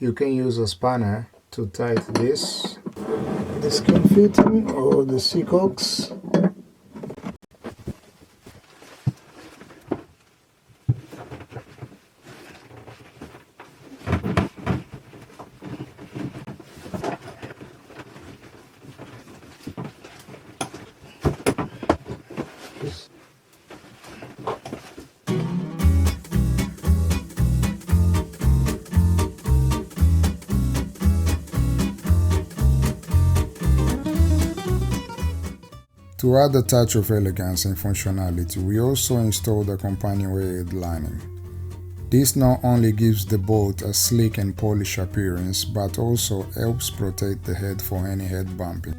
you can use a spanner to tighten this, the skin fitting or the Seacocks. To add a touch of elegance and functionality, we also installed a companionway head lining. This not only gives the boat a sleek and polished appearance, but also helps protect the head for any head bumping.